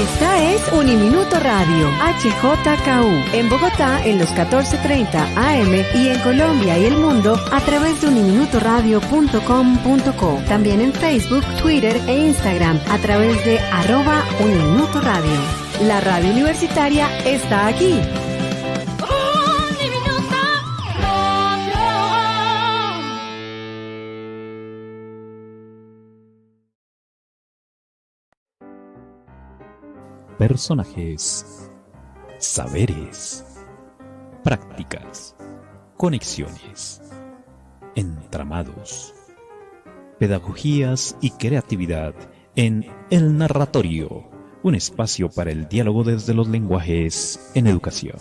Esta es Uniminuto Radio, HJKU, en Bogotá en los 14:30 AM y en Colombia y el mundo a través de uniminutoradio.com.co. También en Facebook, Twitter e Instagram a través de @Uniminuto Radio. La radio universitaria está aquí. Personajes, saberes, prácticas, conexiones, entramados, pedagogías y creatividad en El Narratorio, un espacio para el diálogo desde los lenguajes en educación.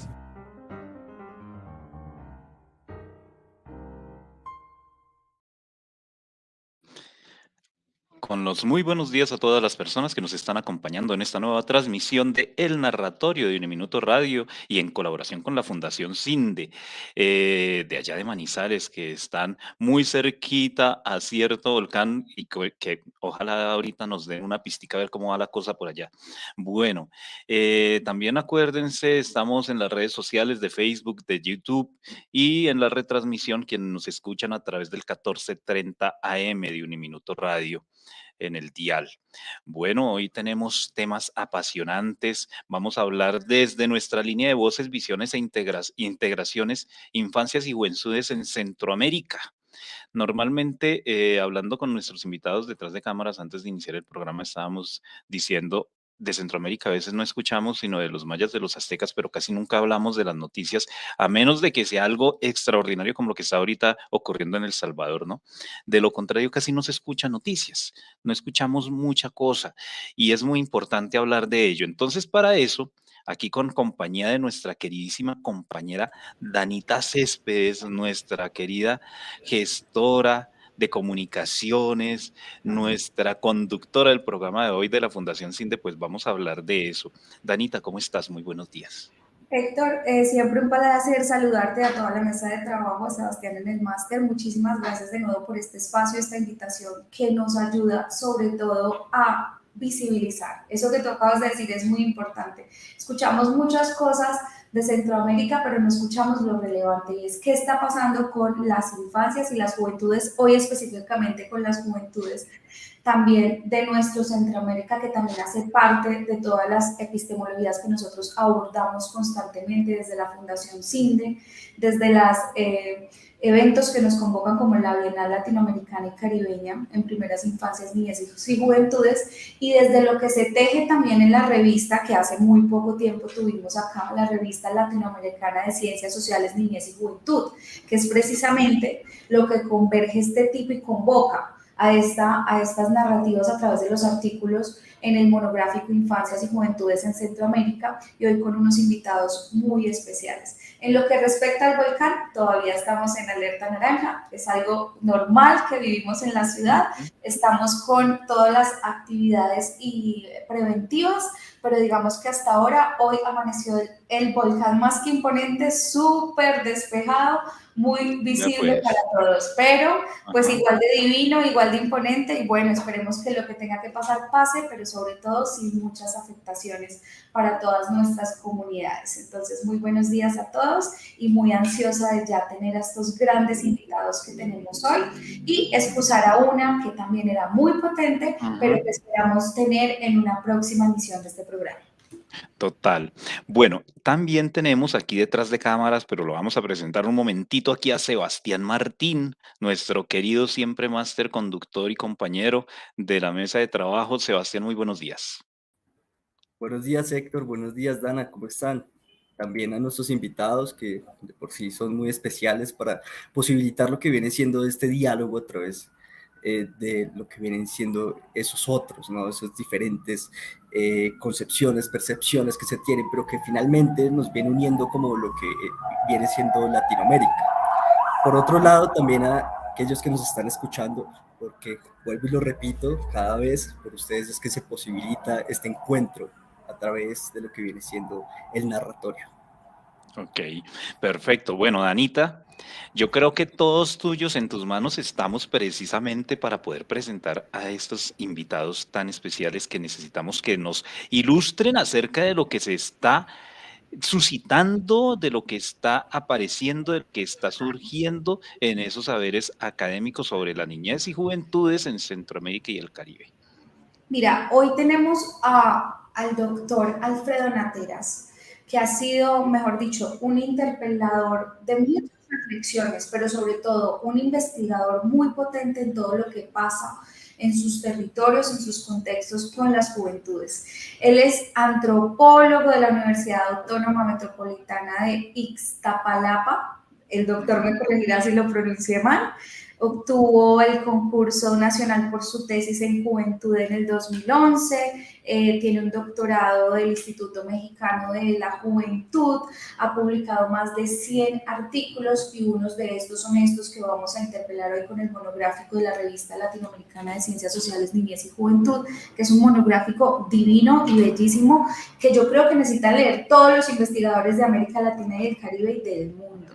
Con los muy buenos días a todas las personas que nos están acompañando en esta nueva transmisión de El Narratorio de Uniminuto Radio y en colaboración con la Fundación CINDE, de allá de Manizales, que están muy cerquita a cierto volcán y que ojalá ahorita nos den una pistica a ver cómo va la cosa por allá. Bueno, también acuérdense, estamos en las redes sociales de Facebook, de YouTube y en la retransmisión, quienes nos escuchan a través del 14:30 AM de Uniminuto Radio en el dial. Bueno, hoy tenemos temas apasionantes. Vamos a hablar desde nuestra línea de voces, visiones e integraciones, infancias y juventudes en Centroamérica. Normalmente, hablando con nuestros invitados detrás de cámaras antes de iniciar el programa, estábamos diciendo de Centroamérica a veces no escuchamos sino de los mayas, de los aztecas, pero casi nunca hablamos de las noticias, a menos de que sea algo extraordinario como lo que está ahorita ocurriendo en El Salvador, ¿no? De lo contrario, casi no se escuchan noticias, no escuchamos mucha cosa y es muy importante hablar de ello. Entonces, para eso, aquí con compañía de nuestra queridísima compañera Danita Céspedes, nuestra querida gestora de comunicaciones, nuestra conductora del programa de hoy de la Fundación CINDE, pues vamos a hablar de eso. Danita, ¿cómo estás? Muy buenos días. Héctor, siempre un placer saludarte a toda la mesa de trabajo, a Sebastián en el máster. Muchísimas gracias de nuevo por este espacio, esta invitación que nos ayuda sobre todo a visibilizar. Eso que tú acabas de decir es muy importante. Escuchamos muchas cosas de Centroamérica, pero no escuchamos lo relevante y es qué está pasando con las infancias y las juventudes, hoy específicamente con las juventudes también de nuestro Centroamérica, que también hace parte de todas las epistemologías que nosotros abordamos constantemente desde la Fundación CINDE, desde los eventos que nos convocan como la Bienal Latinoamericana y Caribeña en primeras infancias, niñez y juventudes, y desde lo que se teje también en la revista que hace muy poco tiempo tuvimos acá, la revista latinoamericana de Ciencias Sociales, Niñez y Juventud, que es precisamente lo que converge este tipo y convoca a estas narrativas a través de los artículos en el monográfico Infancias y Juventudes en Centroamérica, y hoy con unos invitados muy especiales. En lo que respecta al volcán, todavía estamos en alerta naranja, es algo normal que vivimos en la ciudad, estamos con todas las actividades preventivas, pero digamos que hasta ahora, hoy amaneció el volcán más que imponente, súper despejado, muy visible para todos, pero pues igual de divino, igual de imponente, y bueno, esperemos que lo que tenga que pasar pase, pero sobre todo sin muchas afectaciones para todas nuestras comunidades. Entonces, muy buenos días a todos y muy ansiosa de ya tener a estos grandes invitados que tenemos hoy y excusar a una que también era muy potente, pero que esperamos tener en una próxima emisión de este programa. Total. Bueno, también tenemos aquí detrás de cámaras, pero lo vamos a presentar un momentito aquí a Sebastián Martín, nuestro querido siempre máster conductor y compañero de la mesa de trabajo. Sebastián, muy buenos días. Buenos días, Héctor. Buenos días, Dana. ¿Cómo están? También a nuestros invitados que de por sí son muy especiales para posibilitar lo que viene siendo este diálogo a través de lo que vienen siendo esos otros, ¿no? Esas diferentes concepciones, percepciones que se tienen, pero que finalmente nos viene uniendo como lo que viene siendo Latinoamérica. Por otro lado, también a aquellos que nos están escuchando, porque vuelvo y lo repito, cada vez por ustedes es que se posibilita este encuentro a través de lo que viene siendo el narratorio. Ok, perfecto. Bueno, Danita, yo creo que todos tuyos en tus manos estamos precisamente para poder presentar a estos invitados tan especiales que necesitamos que nos ilustren acerca de lo que se está suscitando, de lo que está apareciendo, de lo que está surgiendo en esos saberes académicos sobre la niñez y juventudes en Centroamérica y el Caribe. Mira, hoy tenemos al doctor Alfredo Nateras, que ha sido, mejor dicho, un interpelador de muchas reflexiones, pero sobre todo un investigador muy potente en todo lo que pasa en sus territorios, en sus contextos con las juventudes. Él es antropólogo de la Universidad Autónoma Metropolitana de Ixtapalapa. El doctor me corregirá si lo pronuncié mal. Obtuvo el concurso nacional por su tesis en juventud en el 2011, tiene un doctorado del Instituto Mexicano de la Juventud, ha publicado más de 100 artículos y unos de estos son estos que vamos a interpelar hoy con el monográfico de la Revista Latinoamericana de Ciencias Sociales, Niñez y Juventud, que es un monográfico divino y bellísimo que yo creo que necesitan leer todos los investigadores de América Latina y del Caribe y del mundo.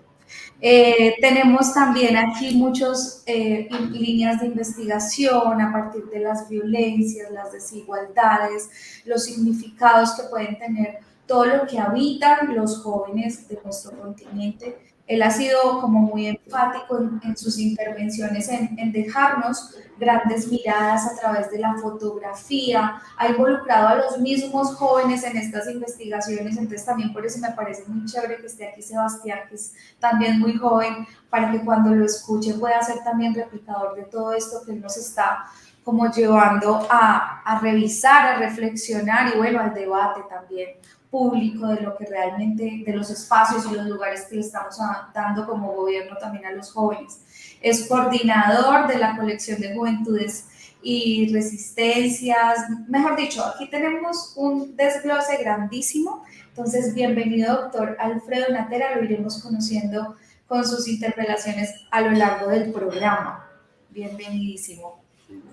Tenemos también aquí muchas líneas de investigación a partir de las violencias, las desigualdades, los significados que pueden tener todo lo que habitan los jóvenes de nuestro continente. Él ha sido como muy enfático en sus intervenciones en dejarnos grandes miradas a través de la fotografía, ha involucrado a los mismos jóvenes en estas investigaciones, entonces también por eso me parece muy chévere que esté aquí Sebastián, que es también muy joven, para que cuando lo escuche pueda ser también replicador de todo esto que él nos está como llevando a revisar, a reflexionar y bueno, al debate también público de lo que realmente, de los espacios y los lugares que le estamos dando como gobierno también a los jóvenes. Es coordinador de la colección de juventudes y resistencias, mejor dicho, aquí tenemos un desglose grandísimo, entonces bienvenido doctor Alfredo Natera, lo iremos conociendo con sus interpelaciones a lo largo del programa. Bienvenidísimo.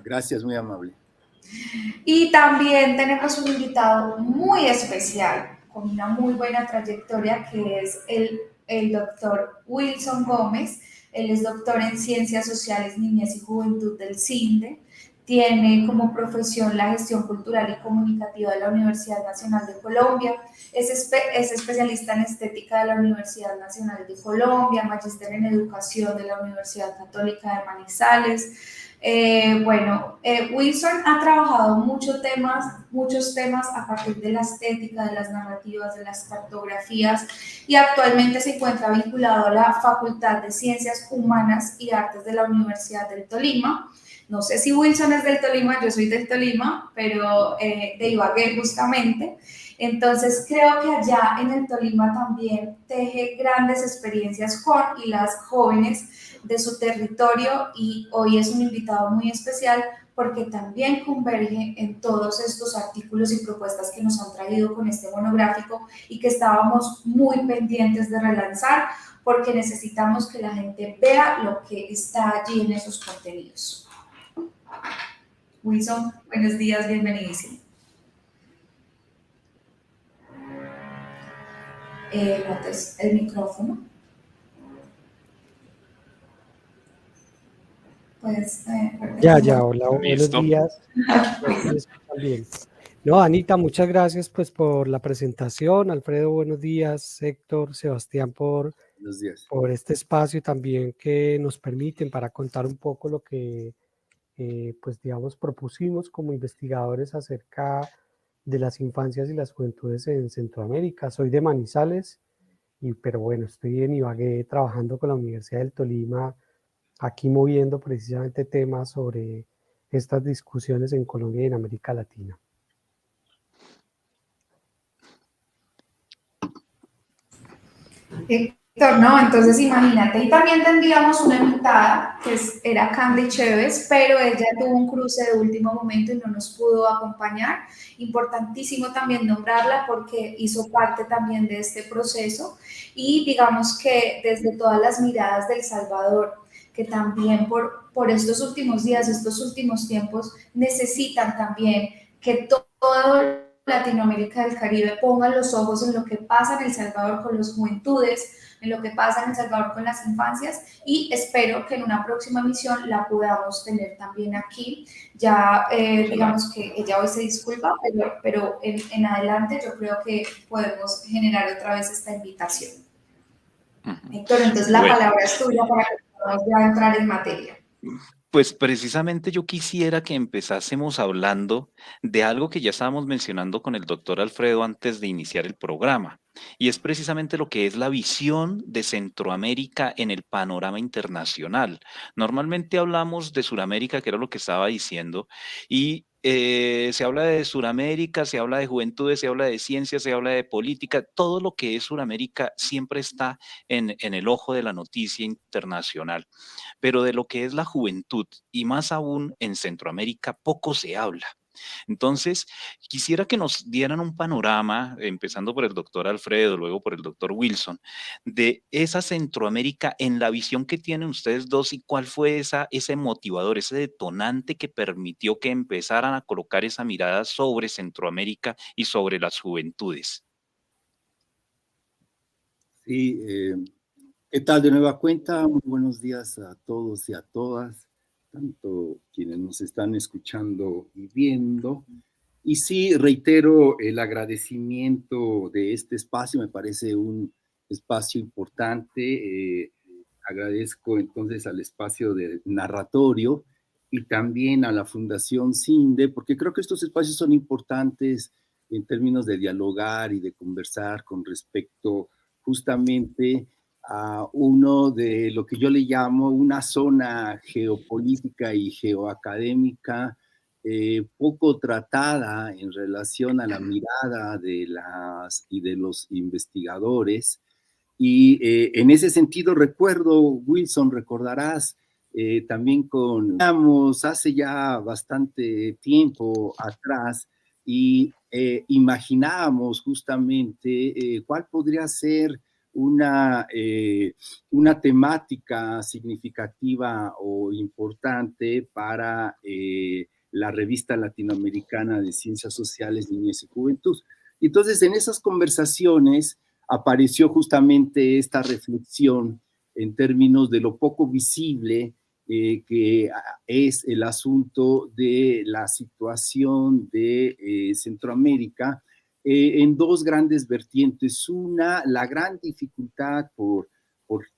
Gracias, muy amable. Y también tenemos un invitado muy especial, con una muy buena trayectoria, que es el doctor Wilson Gómez. Él es doctor en Ciencias Sociales, Niñez y Juventud del CINDE. Tiene como profesión la gestión cultural y comunicativa de la Universidad Nacional de Colombia. Es especialista en estética de la Universidad Nacional de Colombia, magíster en educación de la Universidad Católica de Manizales. Wilson ha trabajado muchos temas a partir de la estética, de las narrativas, de las cartografías y actualmente se encuentra vinculado a la Facultad de Ciencias Humanas y Artes de la Universidad del Tolima. No sé si Wilson es del Tolima, yo soy del Tolima, pero de Ibagué justamente. Entonces creo que allá en el Tolima también teje grandes experiencias con y las jóvenes de su territorio y hoy es un invitado muy especial porque también converge en todos estos artículos y propuestas que nos han traído con este monográfico y que estábamos muy pendientes de relanzar porque necesitamos que la gente vea lo que está allí en esos contenidos. Wilson, buenos días, bienvenidísimo. Notes el micrófono. Pues, hola, buenos días. Bien. No, Anita, muchas gracias pues por la presentación. Alfredo, buenos días. Héctor, Sebastián, por este espacio también que nos permiten para contar un poco lo que, pues digamos, propusimos como investigadores acerca de las infancias y las juventudes en Centroamérica. Soy de Manizales, pero bueno, estoy en Ibagué trabajando con la Universidad del Tolima, aquí moviendo precisamente temas sobre estas discusiones en Colombia y en América Latina. Héctor, no, entonces imagínate, y también tendríamos una invitada, que era Candy Chévez, pero ella tuvo un cruce de último momento y no nos pudo acompañar. Importantísimo también nombrarla porque hizo parte también de este proceso y digamos que desde todas las miradas del Salvador, que también por estos últimos días, estos últimos tiempos, necesitan también que todas Latinoamérica del Caribe pongan los ojos en lo que pasa en El Salvador con las juventudes, en lo que pasa en El Salvador con las infancias, y espero que en una próxima misión la podamos tener también aquí. Ya digamos que ella hoy se disculpa, pero en adelante yo creo que podemos generar otra vez esta invitación. Héctor, entonces la palabra es tuya para que podamos ya entrar en materia. Pues precisamente yo quisiera que empezásemos hablando de algo que ya estábamos mencionando con el doctor Alfredo antes de iniciar el programa, y es precisamente lo que es la visión de Centroamérica en el panorama internacional. Normalmente hablamos de Sudamérica, que era lo que estaba diciendo, y se habla de Sudamérica, se habla de juventudes, se habla de ciencia, se habla de política, todo lo que es Sudamérica siempre está en el ojo de la noticia internacional. Pero de lo que es la juventud, y más aún en Centroamérica, poco se habla. Entonces, quisiera que nos dieran un panorama, empezando por el doctor Alfredo, luego por el doctor Wilson, de esa Centroamérica en la visión que tienen ustedes dos, y cuál fue ese motivador, ese detonante que permitió que empezaran a colocar esa mirada sobre Centroamérica y sobre las juventudes. Sí, ¿qué tal de nueva cuenta? Muy buenos días a todos y a todas, tanto quienes nos están escuchando y viendo. Y sí, reitero el agradecimiento de este espacio, me parece un espacio importante. Agradezco entonces al espacio de narratorio y también a la Fundación CINDE, porque creo que estos espacios son importantes en términos de dialogar y de conversar con respecto justamente a uno de lo que yo le llamo una zona geopolítica y geoacadémica poco tratada en relación a la mirada de los investigadores. Y en ese sentido recuerdo, Wilson, recordarás, también hace ya bastante tiempo atrás, y imaginábamos justamente cuál podría ser una temática significativa o importante para la Revista Latinoamericana de Ciencias Sociales, Niñez y Juventud. Entonces, en esas conversaciones apareció justamente esta reflexión en términos de lo poco visible que es el asunto de la situación de Centroamérica en dos grandes vertientes. Una, la gran dificultad por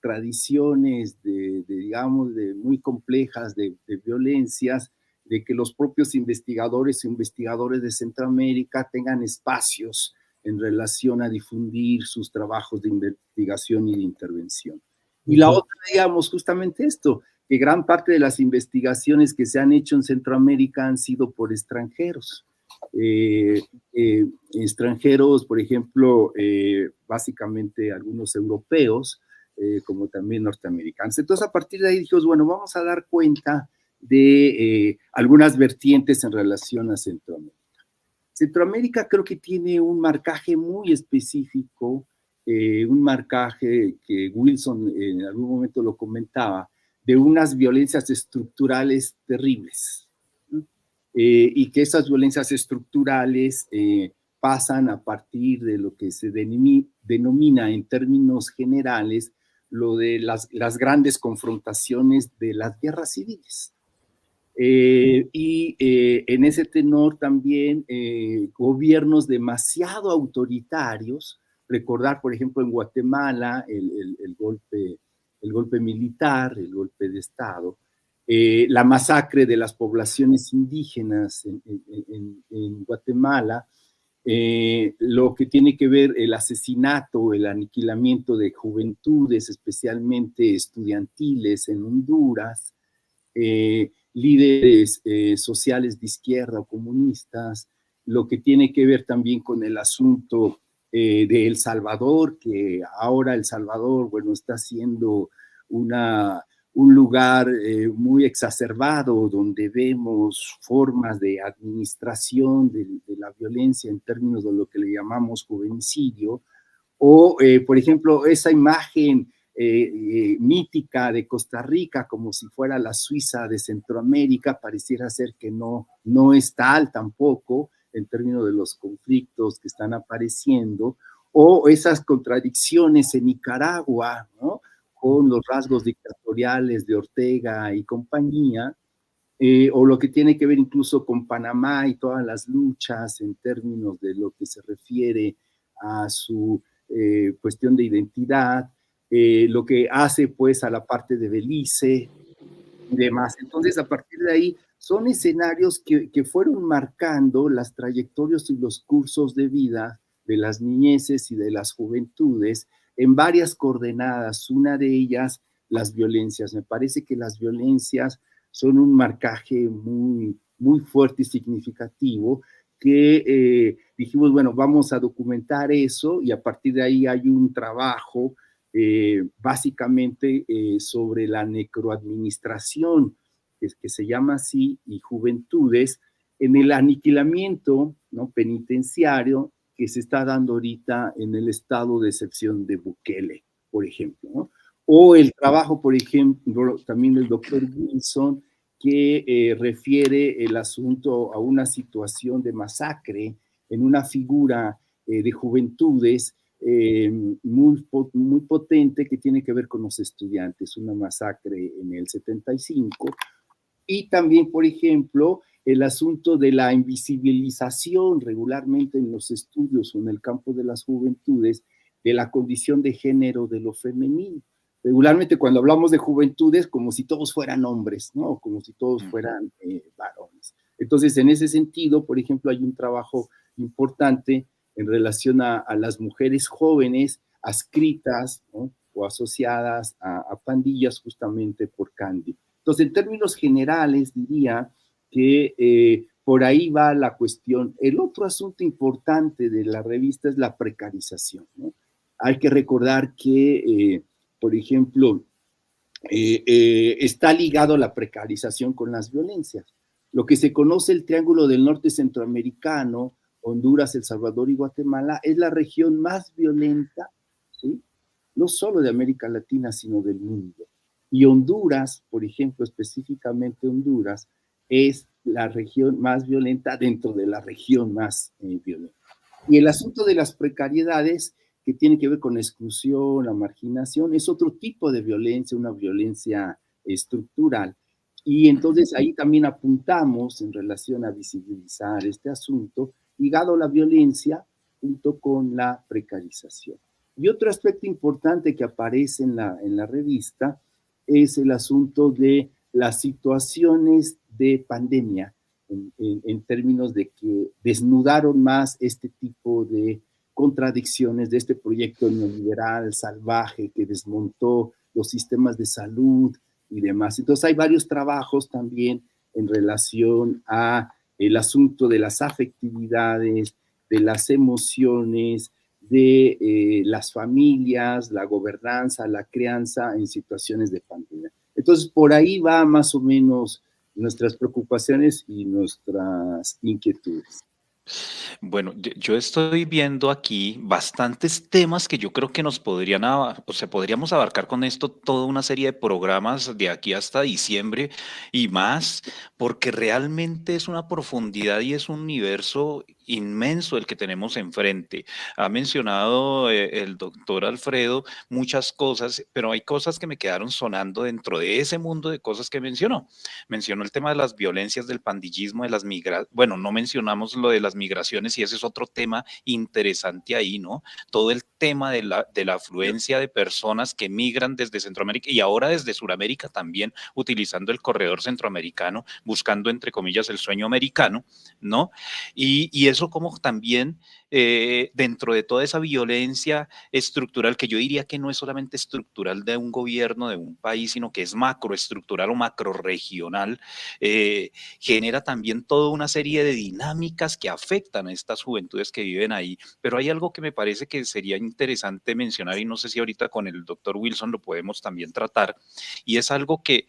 tradiciones digamos, muy complejas de violencias, de que los propios investigadores e investigadores de Centroamérica tengan espacios en relación a difundir sus trabajos de investigación y de intervención. Y la otra, digamos, justamente esto, que gran parte de las investigaciones que se han hecho en Centroamérica han sido por extranjeros. Extranjeros, por ejemplo, básicamente algunos europeos, como también norteamericanos. Entonces, a partir de ahí dijimos, bueno, vamos a dar cuenta de algunas vertientes en relación a Centroamérica. Centroamérica creo que tiene un marcaje muy específico, un marcaje que Wilson en algún momento lo comentaba, de unas violencias estructurales terribles, ¿no? Y que esas violencias estructurales pasan a partir de lo que se denomina en términos generales lo de las grandes confrontaciones de las guerras civiles. En ese tenor también gobiernos demasiado autoritarios. Recordar, por ejemplo, en Guatemala el golpe militar, el golpe de Estado, la masacre de las poblaciones indígenas en Guatemala, lo que tiene que ver el asesinato, el aniquilamiento de juventudes, especialmente estudiantiles en Honduras, líderes sociales de izquierda o comunistas, lo que tiene que ver también con el asunto de El Salvador, que ahora El Salvador, bueno, está siendo un lugar muy exacerbado, donde vemos formas de administración de la violencia en términos de lo que le llamamos juvenicidio, o, por ejemplo, esa imagen mítica de Costa Rica, como si fuera la Suiza de Centroamérica, pareciera ser que no es tal tampoco, en términos de los conflictos que están apareciendo, o esas contradicciones en Nicaragua, ¿no? Con los rasgos dictatoriales de Ortega y compañía, o lo que tiene que ver incluso con Panamá y todas las luchas en términos de lo que se refiere a su cuestión de identidad, lo que hace pues a la parte de Belice y demás. Entonces, a partir de ahí, son escenarios que fueron marcando las trayectorias y los cursos de vida de las niñeces y de las juventudes en varias coordenadas. Una de ellas, las violencias. Me parece que las violencias son un marcaje muy, muy fuerte y significativo que dijimos, bueno, vamos a documentar eso y a partir de ahí hay un trabajo básicamente sobre la necroadministración, que se llama así, y juventudes, en el aniquilamiento, ¿no?, penitenciario que se está dando ahorita en el estado de excepción de Bukele, por ejemplo, ¿no? O el trabajo, por ejemplo, también del doctor Wilson, que refiere el asunto a una situación de masacre en una figura de juventudes muy, muy potente que tiene que ver con los estudiantes, una masacre en el 75, y también, por ejemplo, el asunto de la invisibilización regularmente en los estudios o en el campo de las juventudes de la condición de género de lo femenino. Regularmente cuando hablamos de juventudes, como si todos fueran hombres, ¿no? Como si todos fueran varones. Entonces, en ese sentido, por ejemplo, hay un trabajo importante en relación a las mujeres jóvenes adscritas, ¿no?, o asociadas a pandillas justamente por Candy. Entonces, en términos generales, diría que por ahí va la cuestión. El otro asunto importante de la revista es la precarización, ¿no? Hay que recordar que por ejemplo, está ligado la precarización con las violencias. Lo que se conoce el Triángulo del Norte Centroamericano, Honduras, El Salvador y Guatemala, es la región más violenta, ¿sí?, no solo de América Latina, sino del mundo. Y Honduras, por ejemplo, específicamente Honduras, es la región más violenta dentro de la región más violenta. Y el asunto de las precariedades, que tiene que ver con la exclusión, la marginación, es otro tipo de violencia, una violencia estructural. Y entonces ahí también apuntamos en relación a visibilizar este asunto, ligado a la violencia junto con la precarización. Y otro aspecto importante que aparece en la revista es el asunto de las situaciones de pandemia, en términos de que desnudaron más este tipo de contradicciones de este proyecto neoliberal salvaje que desmontó los sistemas de salud y demás. Entonces hay varios trabajos también en relación a el asunto de las afectividades, de las emociones, de las familias, la gobernanza, la crianza en situaciones de pandemia. Entonces por ahí va más o menos nuestras preocupaciones y nuestras inquietudes. Bueno, yo estoy viendo aquí bastantes temas que yo creo que nos podrían, o sea, podríamos abarcar con esto toda una serie de programas de aquí hasta diciembre y más, porque realmente es una profundidad y es un universo inmenso el que tenemos enfrente. Ha mencionado el doctor Alfredo muchas cosas, pero hay cosas que me quedaron sonando dentro de ese mundo de cosas que mencionó. Mencionó el tema de las violencias, del pandillismo, de las migraciones. Bueno, no mencionamos lo de las migraciones y ese es otro tema interesante ahí, ¿no? Todo el tema de la afluencia de personas que migran desde Centroamérica y ahora desde Sudamérica también, utilizando el corredor centroamericano, buscando, entre comillas, el sueño americano, ¿no? Y eso como también dentro de toda esa violencia estructural, que yo diría que no es solamente estructural de un gobierno, de un país, sino que es macroestructural o macroregional, genera también toda una serie de dinámicas que afectan a estas juventudes que viven ahí. Pero hay algo que me parece que sería interesante mencionar y no sé si ahorita con el doctor Wilson lo podemos también tratar, y es algo que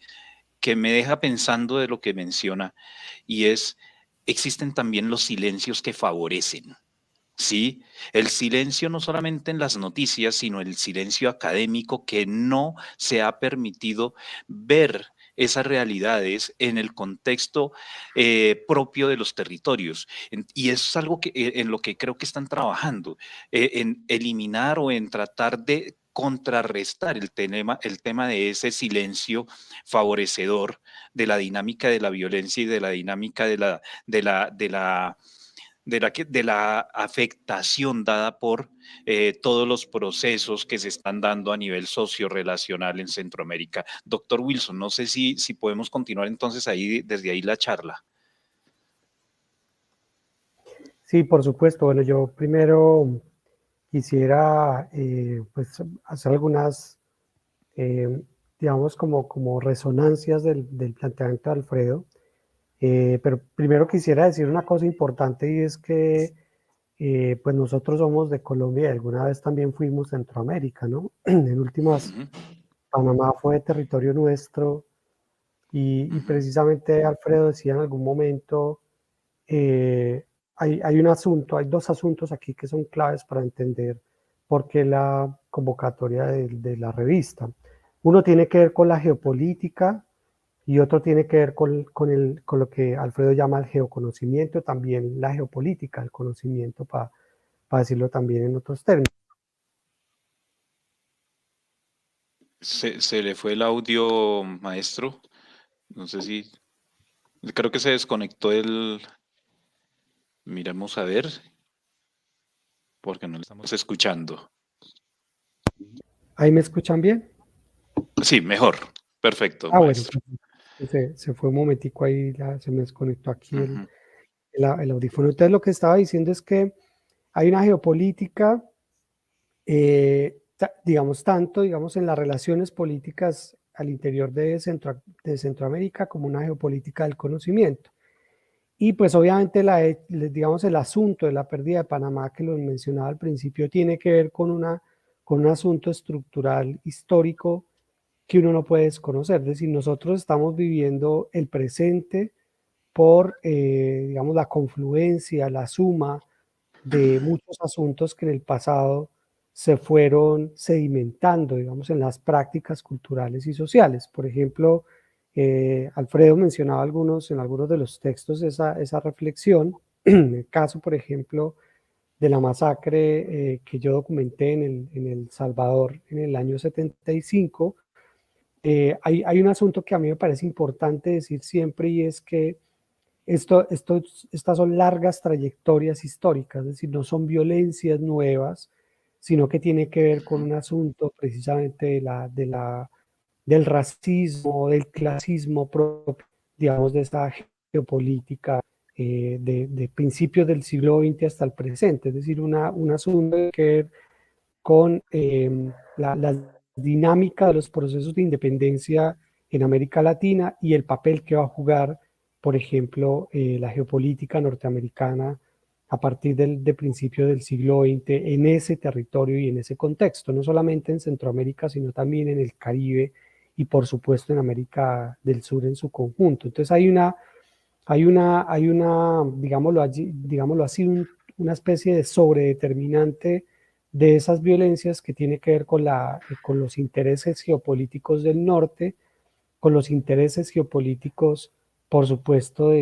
me deja pensando de lo que menciona, y es, existen también los silencios que favorecen. Sí, el silencio no solamente en las noticias, sino el silencio académico que no se ha permitido ver esas realidades en el contexto propio de los territorios. Y eso es algo que, en lo que creo que están trabajando, en eliminar o en tratar de contrarrestar el tema de ese silencio favorecedor de la dinámica de la violencia y de la dinámica de la afectación dada por todos los procesos que se están dando a nivel socio-relacional en Centroamérica. Doctor Wilson, no sé si podemos continuar entonces ahí, desde ahí la charla. Sí, por supuesto. Bueno, yo primero quisiera pues hacer algunas, digamos, como resonancias del planteamiento de Alfredo. Pero primero quisiera decir una cosa importante, y es que pues nosotros somos de Colombia y alguna vez también fuimos Centroamérica, ¿no? En últimas, Panamá fue territorio nuestro y precisamente Alfredo decía en algún momento, hay un asunto, hay dos asuntos aquí que son claves para entender por qué la convocatoria de la revista. Uno tiene que ver con la geopolítica y otro tiene que ver con lo que Alfredo llama el geoconocimiento, también la geopolítica, el conocimiento, para decirlo también en otros términos. Se le fue el audio, maestro. No sé si... Creo que se desconectó el... Miremos a ver, porque no lo estamos escuchando. ¿Ahí me escuchan bien? Sí, mejor. Perfecto, maestro. Bueno, se fue un momentico ahí, se me desconectó aquí el audífono. Entonces lo que estaba diciendo es que hay una geopolítica, digamos, tanto en las relaciones políticas al interior de Centroamérica como una geopolítica del conocimiento. Y pues obviamente digamos, el asunto de la pérdida de Panamá, que lo mencionaba al principio, tiene que ver con un asunto estructural histórico que uno no puede desconocer. Es decir, nosotros estamos viviendo el presente por, digamos, la confluencia, la suma de muchos asuntos que en el pasado se fueron sedimentando, digamos, en las prácticas culturales y sociales. Por ejemplo, Alfredo mencionaba en algunos de los textos esa reflexión. En el caso, por ejemplo, de la masacre que yo documenté en El Salvador en el año 75, hay un asunto que a mí me parece importante decir siempre, y es que estas son largas trayectorias históricas, es decir, no son violencias nuevas, sino que tiene que ver con un asunto precisamente del racismo, del clasismo propio, digamos, de esa geopolítica de principios del siglo XX hasta el presente, es decir, un asunto que ver con la dinámica de los procesos de independencia en América Latina y el papel que va a jugar, por ejemplo, la geopolítica norteamericana a partir de principios del siglo XX en ese territorio y en ese contexto, no solamente en Centroamérica, sino también en el Caribe y por supuesto en América del Sur en su conjunto. Entonces hay una digámoslo así, una especie de sobredeterminante de esas violencias que tiene que ver con los intereses geopolíticos del norte, con los intereses geopolíticos, por supuesto,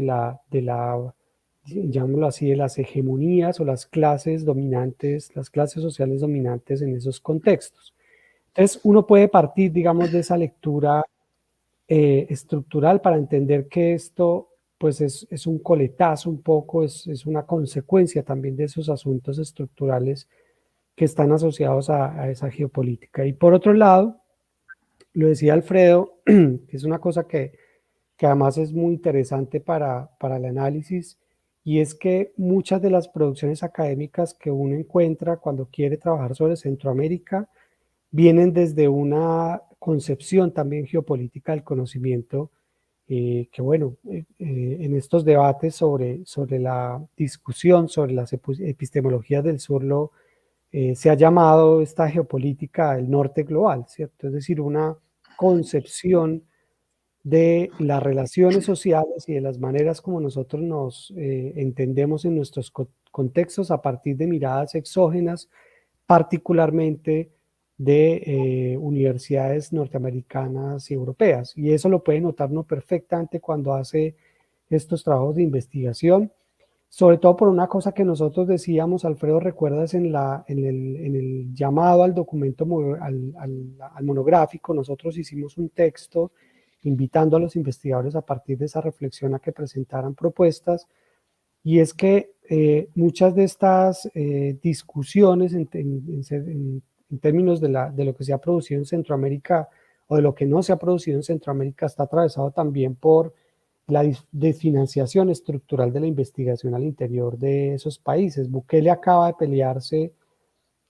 llamémoslo así, de las hegemonías o las clases dominantes, las clases sociales dominantes en esos contextos. Entonces, uno puede partir, digamos, de esa lectura estructural para entender que esto, pues, es un coletazo un poco, es una consecuencia también de esos asuntos estructurales que están asociados a esa geopolítica. Y por otro lado, lo decía Alfredo, que es una cosa que además es muy interesante para el análisis, y es que muchas de las producciones académicas que uno encuentra cuando quiere trabajar sobre Centroamérica vienen desde una concepción también geopolítica del conocimiento, que bueno, en estos debates sobre la discusión sobre las epistemologías del sur se ha llamado esta geopolítica el norte global, ¿cierto? Es decir, una concepción de las relaciones sociales y de las maneras como nosotros nos entendemos en nuestros contextos a partir de miradas exógenas, particularmente de universidades norteamericanas y europeas. Y eso lo puede notar uno perfectamente cuando hace estos trabajos de investigación, sobre todo por una cosa que nosotros decíamos, Alfredo, recuerdas en el llamado al documento, al monográfico, nosotros hicimos un texto invitando a los investigadores a partir de esa reflexión a que presentaran propuestas, y es que muchas de estas discusiones en términos de lo que se ha producido en Centroamérica o de lo que no se ha producido en Centroamérica está atravesado también por la desfinanciación estructural de la investigación al interior de esos países. Bukele acaba de pelearse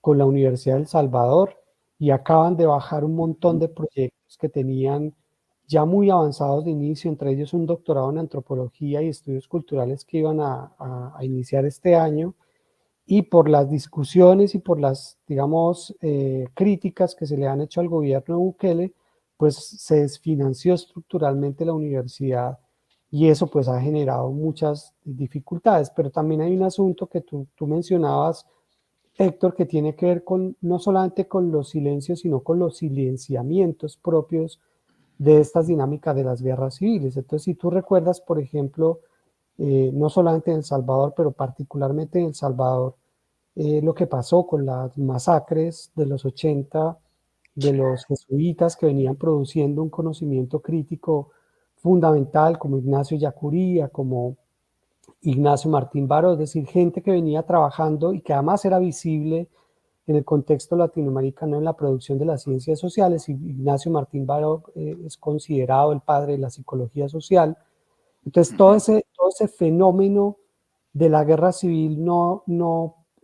con la Universidad de El Salvador y acaban de bajar un montón de proyectos que tenían ya muy avanzados de inicio, entre ellos un doctorado en antropología y estudios culturales que iban a iniciar este año, y por las discusiones y por las, digamos, críticas que se le han hecho al gobierno de Bukele, pues se desfinanció estructuralmente la universidad, y eso pues ha generado muchas dificultades. Pero también hay un asunto que tú mencionabas, Héctor, que tiene que ver con no solamente con los silencios, sino con los silenciamientos propios de estas dinámicas de las guerras civiles. Entonces, si tú recuerdas, por ejemplo, no solamente en El Salvador, pero particularmente en El Salvador, lo que pasó con las masacres de los 80 de los jesuitas que venían produciendo un conocimiento crítico fundamental, como Ignacio Yacuría, como Ignacio Martín Baró, es decir, gente que venía trabajando y que además era visible en el contexto latinoamericano en la producción de las ciencias sociales. Ignacio Martín Baró es considerado el padre de la psicología social. Entonces, todo ese fenómeno de la guerra civil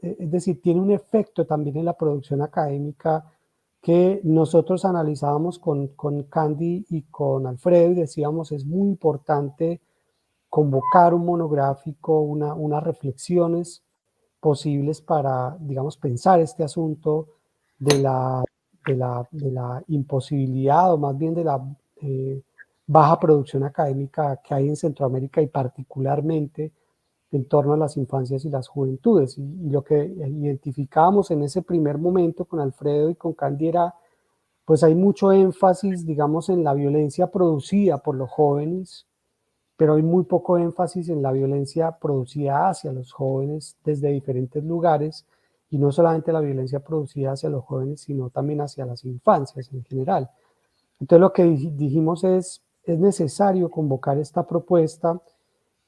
es decir, tiene un efecto también en la producción académica que nosotros analizábamos con Candy y con Alfredo, y decíamos, es muy importante convocar un monográfico, unas reflexiones posibles para, digamos, pensar este asunto de la imposibilidad, o más bien de la baja producción académica que hay en Centroamérica, y particularmente en torno a las infancias y las juventudes. Y lo que identificábamos en ese primer momento con Alfredo y con Candy era, pues hay mucho énfasis, digamos, en la violencia producida por los jóvenes, pero hay muy poco énfasis en la violencia producida hacia los jóvenes desde diferentes lugares, y no solamente la violencia producida hacia los jóvenes, sino también hacia las infancias en general. Entonces lo que dijimos es necesario convocar esta propuesta,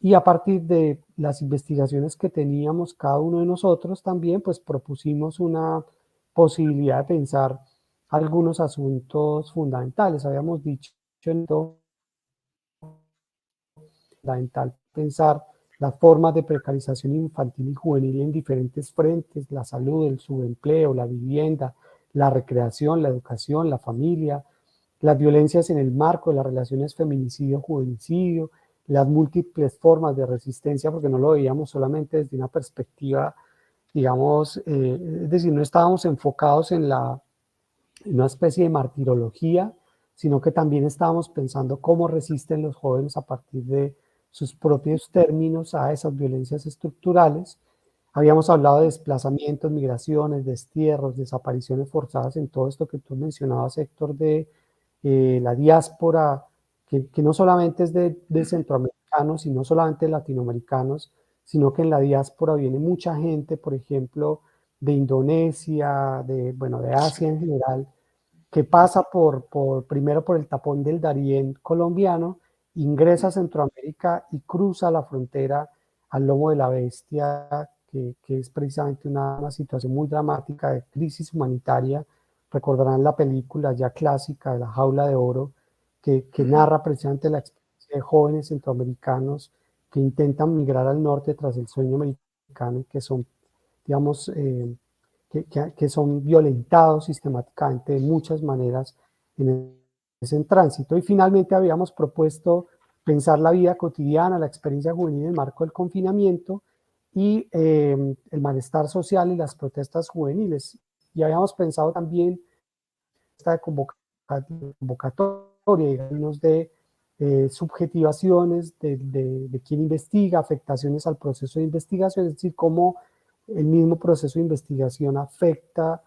y a partir de las investigaciones que teníamos cada uno de nosotros también, pues propusimos una posibilidad de pensar algunos asuntos fundamentales. Habíamos dicho en todo fundamental pensar las formas de precarización infantil y juvenil en diferentes frentes: la salud, el subempleo, la vivienda, la recreación, la educación, la familia, las violencias en el marco de las relaciones feminicidio-juvenicidio, las múltiples formas de resistencia, porque no lo veíamos solamente desde una perspectiva, digamos, es decir, no estábamos enfocados en una especie de martirología, sino que también estábamos pensando cómo resisten los jóvenes a partir de sus propios términos a esas violencias estructurales. Habíamos hablado de desplazamientos, migraciones, destierros, desapariciones forzadas, en todo esto que tú mencionabas, Héctor, de la diáspora, que no solamente es de centroamericanos y no solamente de latinoamericanos, sino que en la diáspora viene mucha gente, por ejemplo, de Indonesia, de Asia en general, que pasa primero por el tapón del Darién colombiano, ingresa a Centroamérica y cruza la frontera al lomo de la bestia, que es precisamente una situación muy dramática de crisis humanitaria. Recordarán la película ya clásica de La Jaula de Oro, que narra precisamente la experiencia de jóvenes centroamericanos que intentan migrar al norte tras el sueño americano, y que son, digamos, que son violentados sistemáticamente de muchas maneras en ese tránsito. Y finalmente habíamos propuesto pensar la vida cotidiana, la experiencia juvenil en el marco del confinamiento, y el malestar social y las protestas juveniles. Y habíamos pensado también esta convocatoria, digamos, de subjetivaciones de quién investiga, afectaciones al proceso de investigación, es decir, cómo el mismo proceso de investigación afecta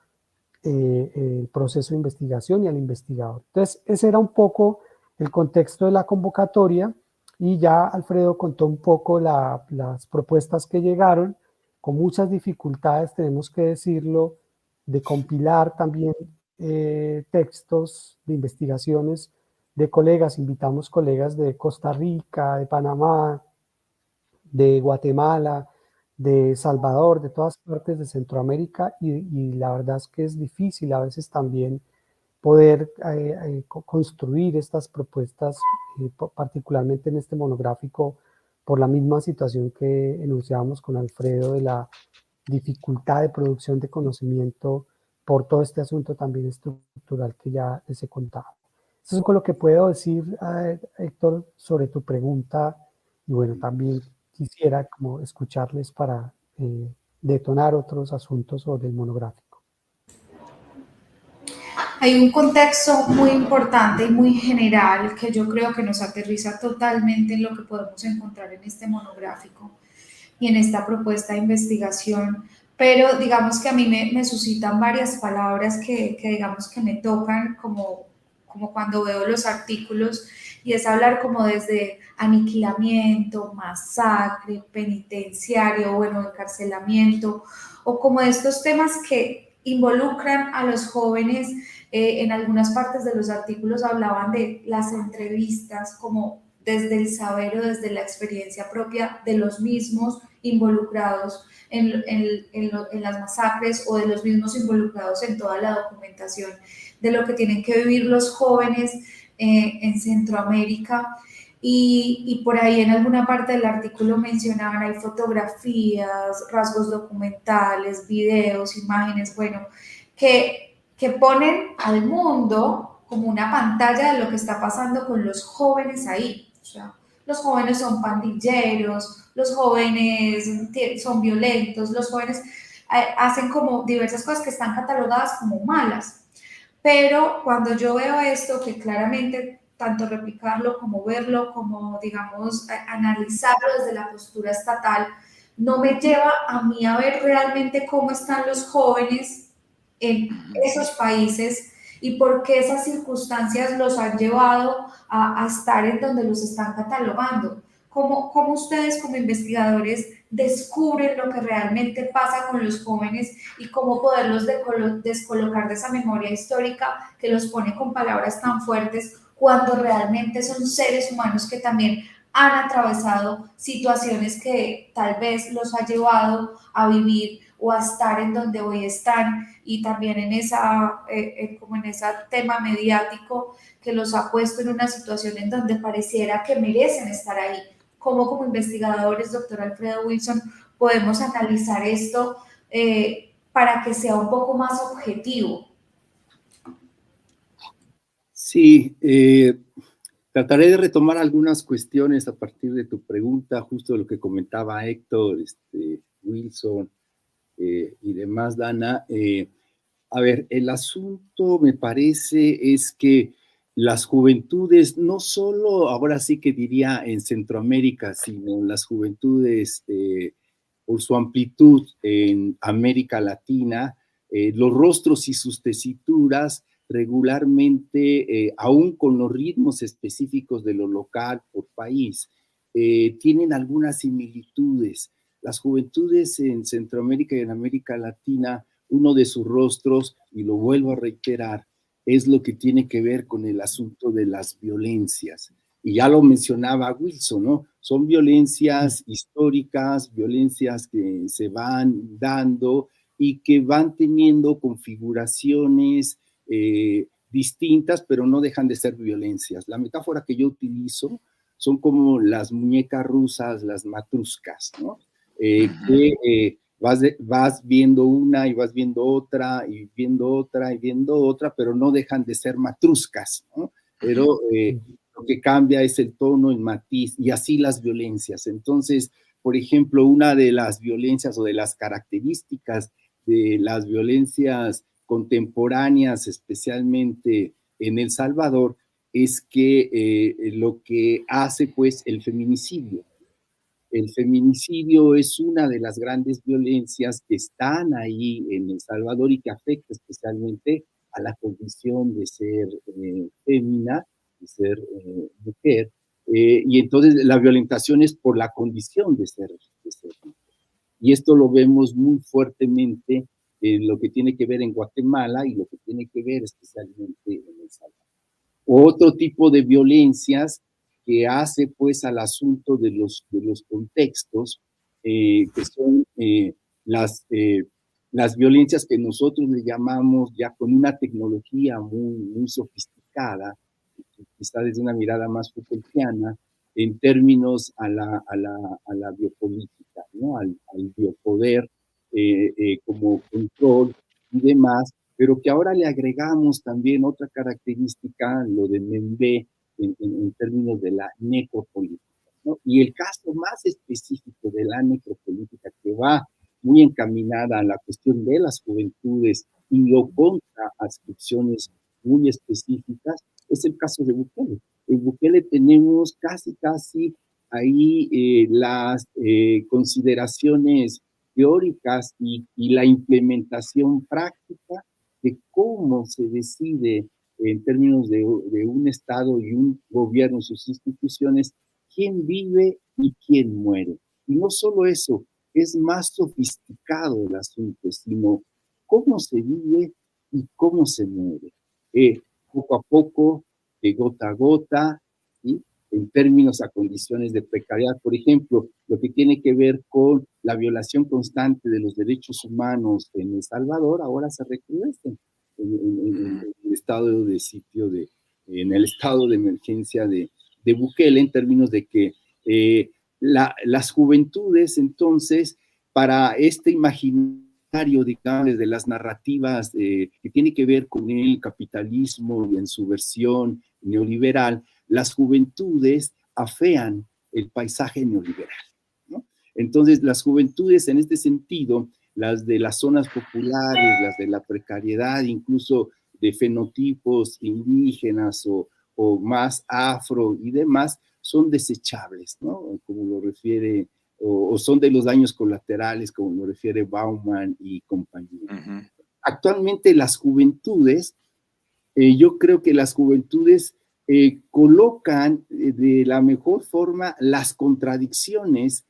el proceso de investigación y al investigador. Entonces, ese era un poco el contexto de la convocatoria, y ya Alfredo contó un poco las propuestas que llegaron, con muchas dificultades, tenemos que decirlo, de compilar también textos de investigaciones de colegas. Invitamos colegas de Costa Rica, de Panamá, de Guatemala, de Salvador, de todas partes de Centroamérica, y la verdad es que es difícil a veces también poder construir estas propuestas, particularmente en este monográfico, por la misma situación que enunciábamos con Alfredo de la dificultad de producción de conocimiento por todo este asunto también estructural que ya les he contado. Eso es con lo que puedo decir, Héctor, sobre tu pregunta, y bueno, también quisiera como escucharles para detonar otros asuntos sobre el monográfico. Hay un contexto muy importante y muy general que yo creo que nos aterriza totalmente en lo que podemos encontrar en este monográfico y en esta propuesta de investigación, pero digamos que a mí me suscitan varias palabras que digamos que me tocan como cuando veo los artículos, y es hablar como desde aniquilamiento, masacre, penitenciario, bueno, encarcelamiento, o como estos temas que involucran a los jóvenes. En algunas partes de los artículos hablaban de las entrevistas como desde el saber o desde la experiencia propia de los mismos involucrados en las masacres, o de los mismos involucrados en toda la documentación de lo que tienen que vivir los jóvenes en Centroamérica. Y por ahí en alguna parte del artículo mencionaban, hay fotografías, rasgos documentales, videos, imágenes, bueno, que ponen al mundo como una pantalla de lo que está pasando con los jóvenes ahí. O sea, los jóvenes son pandilleros, los jóvenes son violentos, los jóvenes hacen como diversas cosas que están catalogadas como malas. Pero cuando yo veo esto, que claramente tanto replicarlo como verlo, como digamos analizarlo desde la postura estatal, no me lleva a mí a ver realmente cómo están los jóvenes en esos países y por qué esas circunstancias los han llevado a estar en donde los están catalogando. ¿Cómo ustedes como investigadores descubren lo que realmente pasa con los jóvenes y cómo poderlos descolocar de esa memoria histórica que los pone con palabras tan fuertes, cuando realmente son seres humanos que también han atravesado situaciones que tal vez los ha llevado a vivir o a estar en donde hoy están, y también en como en ese tema mediático que los ha puesto en una situación en donde pareciera que merecen estar ahí? ¿Cómo como investigadores, doctor Alfredo Wilson, podemos analizar esto para que sea un poco más objetivo? Sí, trataré de retomar algunas cuestiones a partir de tu pregunta, justo de lo que comentaba Héctor, Wilson y demás, Dana. A ver, el asunto me parece es que las juventudes, no solo, ahora sí que diría en Centroamérica, sino las juventudes por su amplitud en América Latina, los rostros y sus tesituras regularmente, aún con los ritmos específicos de lo local por país, tienen algunas similitudes. Las juventudes en Centroamérica y en América Latina, uno de sus rostros, y lo vuelvo a reiterar, es lo que tiene que ver con el asunto de las violencias. Y ya lo mencionaba Wilson, ¿no? Son violencias históricas, violencias que se van dando y que van teniendo configuraciones distintas, pero no dejan de ser violencias. La metáfora que yo utilizo son como las muñecas rusas, las matruscas, ¿no? Que vas viendo una y vas viendo otra y viendo otra y viendo otra, pero no dejan de ser matruscas, ¿no? Pero lo que cambia es el tono, el matiz, y así las violencias. Entonces, por ejemplo, una de las violencias o de las características de las violencias contemporáneas, especialmente en El Salvador, es que lo que hace pues el feminicidio. el feminicidio es una de las grandes violencias que están ahí en El Salvador y que afecta especialmente a la condición de ser fémina, de ser mujer, y entonces la violentación es por la condición de ser mujer. Y esto lo vemos muy fuertemente en lo que tiene que ver en Guatemala y lo que tiene que ver especialmente en El Salvador. Otro tipo de violencias que hace pues al asunto de los contextos, que son las violencias que nosotros le llamamos ya con una tecnología muy sofisticada, quizá desde una mirada más Foucaultiana, en términos a la biopolítica, ¿no? al biopoder como control y demás, pero que ahora le agregamos también otra característica, lo de Membe, en términos de la necropolítica, ¿no? Y el caso más específico de la necropolítica, que va muy encaminada a la cuestión de las juventudes y lo contra adscripciones muy específicas, es el caso de Bukele. En Bukele tenemos casi ahí las consideraciones teóricas y la implementación práctica de cómo se decide en términos de un Estado y un gobierno, sus instituciones, quién vive y quién muere. Y no solo eso, es más sofisticado el asunto, sino cómo se vive y cómo se muere. Poco a poco, de gota a gota, ¿sí? En términos a condiciones de precariedad. Por ejemplo, lo que tiene que ver con la violación constante de los derechos humanos en El Salvador, ahora se recrudecen en el estado de sitio, en el estado de emergencia de Bukele, en términos de que las juventudes, entonces, para este imaginario, digamos, de las narrativas que tiene que ver con el capitalismo en su versión neoliberal, las juventudes afean el paisaje neoliberal, ¿no? Entonces, las juventudes en este sentido, las de las zonas populares, las de la precariedad, incluso de fenotipos indígenas o más afro y demás, son desechables, ¿no? Como lo refiere, o son de los daños colaterales, como lo refiere Bauman y compañía. Uh-huh. Actualmente las juventudes, yo creo que las juventudes colocan de la mejor forma las contradicciones,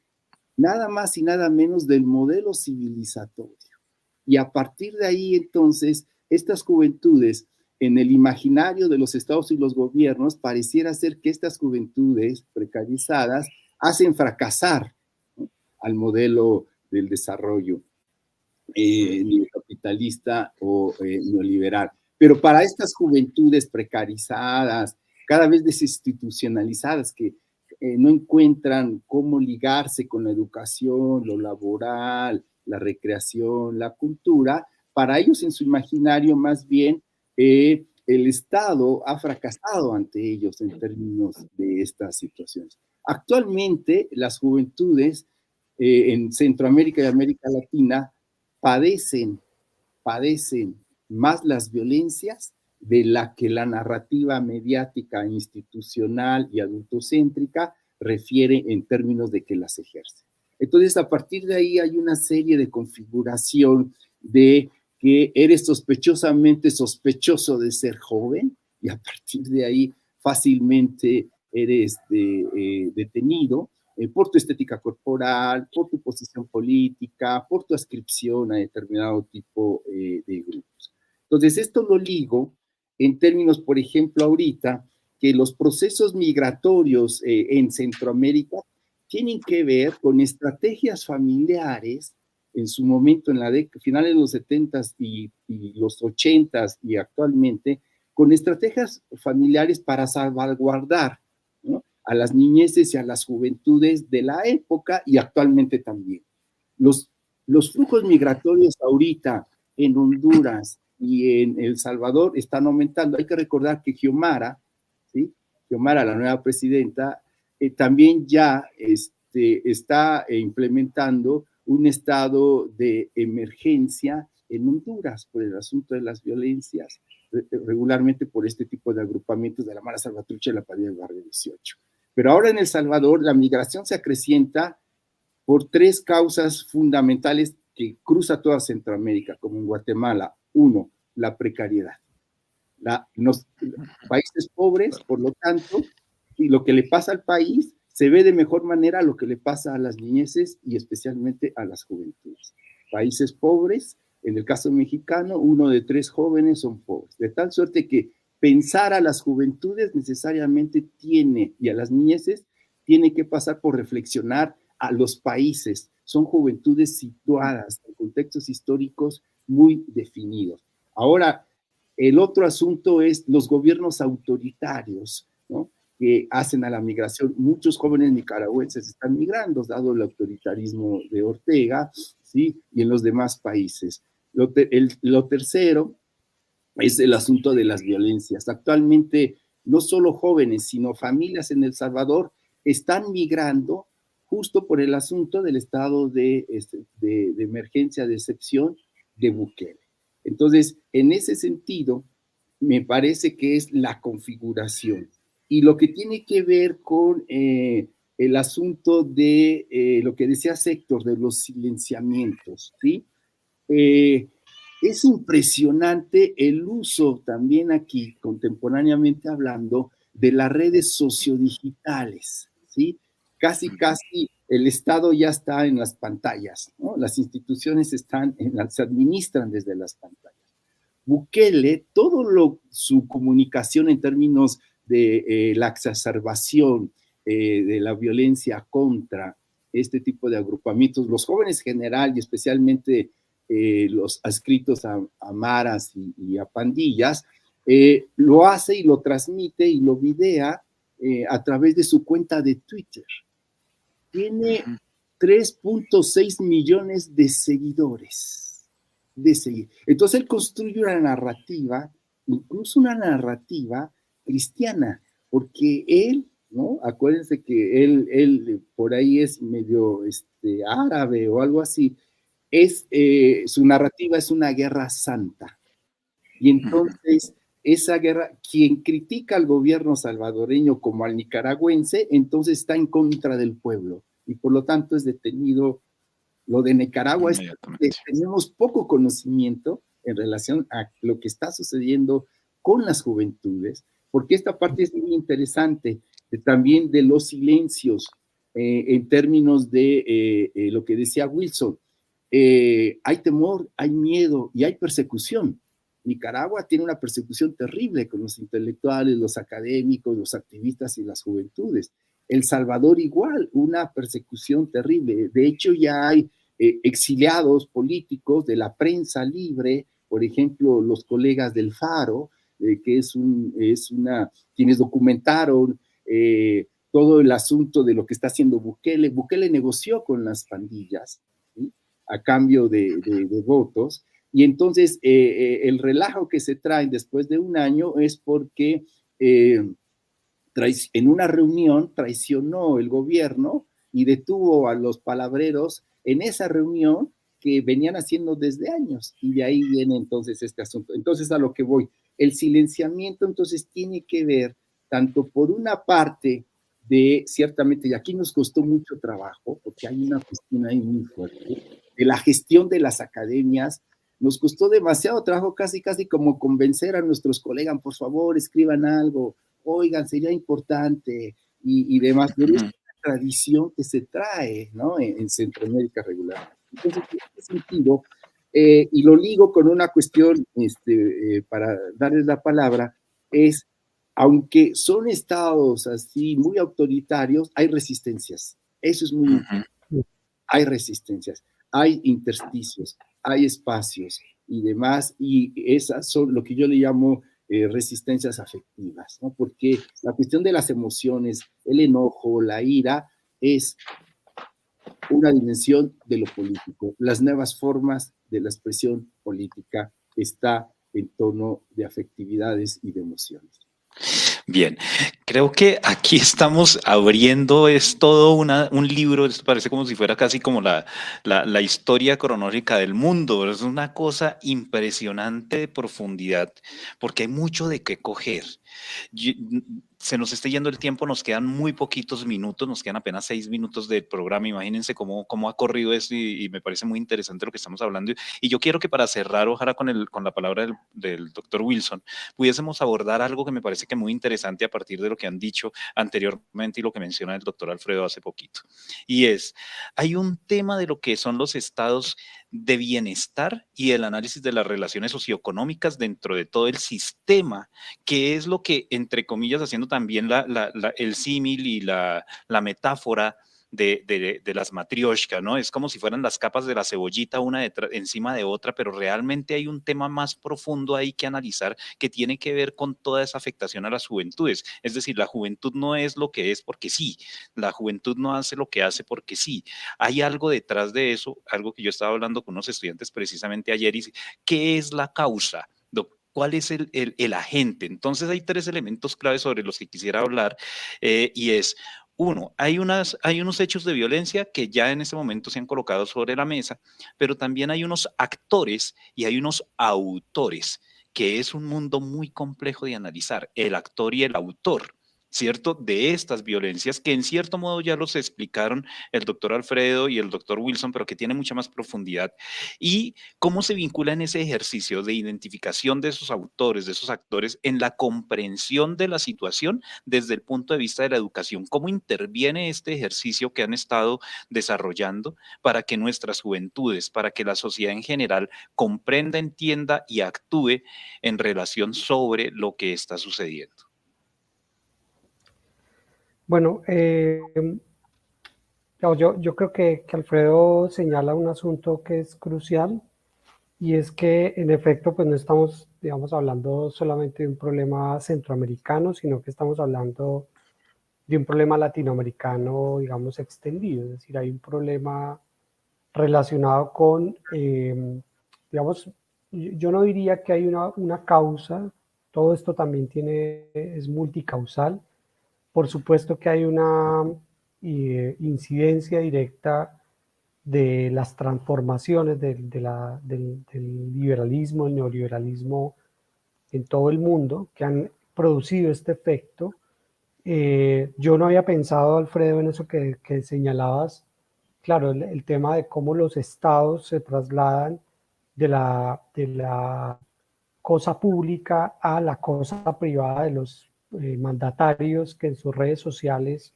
nada más y nada menos del modelo civilizatorio. Y a partir de ahí, entonces, estas juventudes, en el imaginario de los estados y los gobiernos, pareciera ser que estas juventudes precarizadas hacen fracasar, ¿no?, al modelo del desarrollo capitalista o neoliberal. Pero para estas juventudes precarizadas, cada vez desinstitucionalizadas, que no encuentran cómo ligarse con la educación, lo laboral, la recreación, la cultura, para ellos en su imaginario más bien el Estado ha fracasado ante ellos en términos de estas situaciones. Actualmente las juventudes en Centroamérica y América Latina padecen más las violencias de la que la narrativa mediática, institucional y adultocéntrica refiere en términos de que las ejerce. Entonces, a partir de ahí hay una serie de configuración de que eres sospechosamente sospechoso de ser joven y a partir de ahí fácilmente eres detenido por tu estética corporal, por tu posición política, por tu adscripción a determinado tipo de grupos. Entonces, esto lo ligo en términos, por ejemplo, ahorita, que los procesos migratorios en Centroamérica tienen que ver con estrategias familiares en su momento, en la finales de los 70s y los 80s y actualmente, con estrategias familiares para salvaguardar, ¿no?, a las niñeces y a las juventudes de la época y actualmente también. Los flujos migratorios ahorita en Honduras y en El Salvador están aumentando. Hay que recordar que Xiomara, ¿sí?, Xiomara, la nueva presidenta, también ya está implementando un estado de emergencia en Honduras por el asunto de las violencias, regularmente por este tipo de agrupamientos de la Mara Salvatrucha y la Padilla del Barrio 18. Pero ahora en El Salvador la migración se acrecienta por 3 causas fundamentales que cruza toda Centroamérica, como en Guatemala. 1, la precariedad. Los países pobres, por lo tanto, y lo que le pasa al país se ve de mejor manera a lo que le pasa a las niñeces y especialmente a las juventudes. Países pobres, en el caso mexicano, 1 de 3 jóvenes son pobres, de tal suerte que pensar a las juventudes necesariamente y a las niñeces tiene que pasar por reflexionar a los países. Son juventudes situadas en contextos históricos muy definidos. Ahora, el otro asunto es los gobiernos autoritarios, ¿no?, que hacen a la migración. Muchos jóvenes nicaragüenses están migrando, dado el autoritarismo de Ortega, ¿sí?, y en los demás países. Lo tercero es el asunto de las violencias. Actualmente, no solo jóvenes, sino familias en El Salvador están migrando justo por el asunto del estado de emergencia, de excepción de Bukele. Entonces, en ese sentido, me parece que es la configuración. Y lo que tiene que ver con el asunto de lo que decía Héctor, de los silenciamientos, ¿sí? Es impresionante el uso también aquí, contemporáneamente hablando, de las redes sociodigitales, ¿sí? Casi el Estado ya está en las pantallas, ¿no? Las instituciones se administran desde las pantallas. Bukele, su comunicación en términos de la exacerbación de la violencia contra este tipo de agrupamientos, los jóvenes en general y especialmente los adscritos a maras y a pandillas, lo hace y lo transmite y lo videa a través de su cuenta de Twitter. Tiene 3.6 millones de seguidores. Entonces él construye una narrativa, incluso una narrativa cristiana, porque él, ¿no? Acuérdense que él por ahí es medio árabe o algo así. Su narrativa es una guerra santa. Y entonces esa guerra, quien critica al gobierno salvadoreño como al nicaragüense, entonces está en contra del pueblo y por lo tanto es detenido. Lo de Nicaragua es que tenemos poco conocimiento en relación a lo que está sucediendo con las juventudes, porque esta parte es muy interesante, también de los silencios en términos de lo que decía Wilson. Hay temor, hay miedo y hay persecución. Nicaragua tiene una persecución terrible con los intelectuales, los académicos, los activistas y las juventudes. El Salvador igual, una persecución terrible. De hecho, ya hay exiliados políticos de la prensa libre, por ejemplo, los colegas del Faro, que quienes documentaron todo el asunto de lo que está haciendo Bukele. Bukele negoció con las pandillas, ¿sí?, a cambio de votos, y entonces el relajo que se trae después de un año es porque en una reunión traicionó el gobierno y detuvo a los palabreros en esa reunión que venían haciendo desde años, y de ahí viene entonces este asunto. Entonces, a lo que voy, el silenciamiento entonces tiene que ver tanto por una parte ciertamente, y aquí nos costó mucho trabajo, porque hay una cuestión ahí muy fuerte, de la gestión de las academias. Nos costó demasiado trabajo, casi como convencer a nuestros colegas, por favor, escriban algo, oigan, sería importante, y demás. Pero es una tradición que se trae, ¿no?, en Centroamérica regular. Entonces, en este sentido, y lo ligo con una cuestión, para darles la palabra, es, aunque son estados así muy autoritarios, hay resistencias. Eso es muy importante. Hay resistencias, hay intersticios, hay espacios y demás, y esas son lo que yo le llamo resistencias afectivas, ¿no? Porque la cuestión de las emociones, el enojo, la ira, es una dimensión de lo político. Las nuevas formas de la expresión política está en tono de afectividades y de emociones. Bien, creo que aquí estamos abriendo, es todo un libro, esto parece como si fuera casi como la historia cronológica del mundo, es una cosa impresionante de profundidad, porque hay mucho de qué coger. se nos esté yendo el tiempo, nos quedan muy poquitos minutos, nos quedan apenas 6 minutos del programa. Imagínense cómo ha corrido esto y me parece muy interesante lo que estamos hablando. Y yo quiero que para cerrar, ojalá con la palabra del doctor Wilson, pudiésemos abordar algo que me parece que muy interesante a partir de lo que han dicho anteriormente y lo que menciona el doctor Alfredo hace poquito. Y hay un tema de lo que son los estados de bienestar y el análisis de las relaciones socioeconómicas dentro de todo el sistema, que es lo que, entre comillas, haciendo también el símil y la metáfora de las matrioshka, ¿no? Es como si fueran las capas de la cebollita una encima de otra, pero realmente hay un tema más profundo ahí que analizar que tiene que ver con toda esa afectación a las juventudes. Es decir, la juventud no es lo que es porque sí, la juventud no hace lo que hace porque sí. Hay algo detrás de eso, algo que yo estaba hablando con unos estudiantes precisamente ayer, y ¿qué es la causa? ¿Cuál es el agente? Entonces hay 3 elementos claves sobre los que quisiera hablar y es, uno, hay unos hechos de violencia que ya en ese momento se han colocado sobre la mesa, pero también hay unos actores y hay unos autores, que es un mundo muy complejo de analizar, el actor y el autor, ¿cierto? De estas violencias que en cierto modo ya los explicaron el doctor Alfredo y el doctor Wilson, pero que tiene mucha más profundidad. Y cómo se vincula en ese ejercicio de identificación de esos autores, de esos actores, en la comprensión de la situación desde el punto de vista de la educación. ¿Cómo interviene este ejercicio que han estado desarrollando para que nuestras juventudes, para que la sociedad en general comprenda, entienda y actúe en relación sobre lo que está sucediendo? Bueno, yo creo que Alfredo señala un asunto que es crucial, y es que en efecto pues no estamos, digamos, hablando solamente de un problema centroamericano, sino que estamos hablando de un problema latinoamericano, digamos, extendido. Es decir, hay un problema relacionado con, digamos, yo no diría que hay una causa, todo esto también es multicausal. Por supuesto que hay una incidencia directa de las transformaciones del liberalismo, el neoliberalismo en todo el mundo, que han producido este efecto. Yo no había pensado, Alfredo, en eso que señalabas, claro, el tema de cómo los estados se trasladan de la cosa pública a la cosa privada de los mandatarios que en sus redes sociales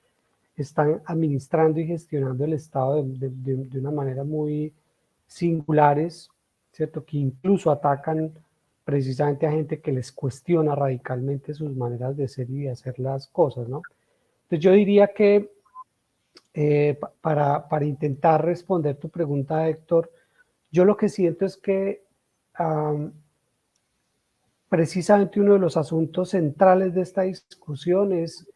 están administrando y gestionando el Estado de una manera muy singulares, ¿cierto? Que incluso atacan precisamente a gente que les cuestiona radicalmente sus maneras de ser y de hacer las cosas, ¿no? Entonces yo diría que para intentar responder tu pregunta, Héctor, yo lo que siento es que precisamente uno de los asuntos centrales de esta discusión es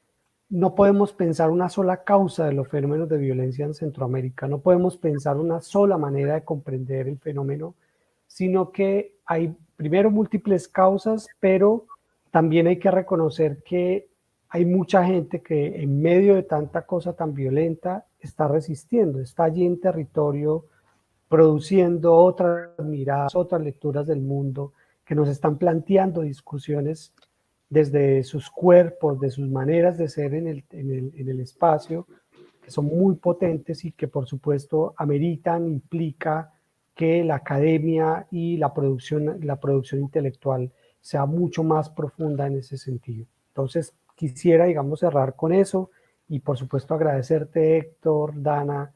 no podemos pensar una sola causa de los fenómenos de violencia en Centroamérica, no podemos pensar una sola manera de comprender el fenómeno, sino que hay primero múltiples causas, pero también hay que reconocer que hay mucha gente que en medio de tanta cosa tan violenta está resistiendo, está allí en territorio produciendo otras miradas, otras lecturas del mundo que nos están planteando discusiones desde sus cuerpos, de sus maneras de ser en el espacio, que son muy potentes y que por supuesto implica que la academia y la producción intelectual sea mucho más profunda en ese sentido. Entonces quisiera, digamos, cerrar con eso y por supuesto agradecerte, Héctor, Dana,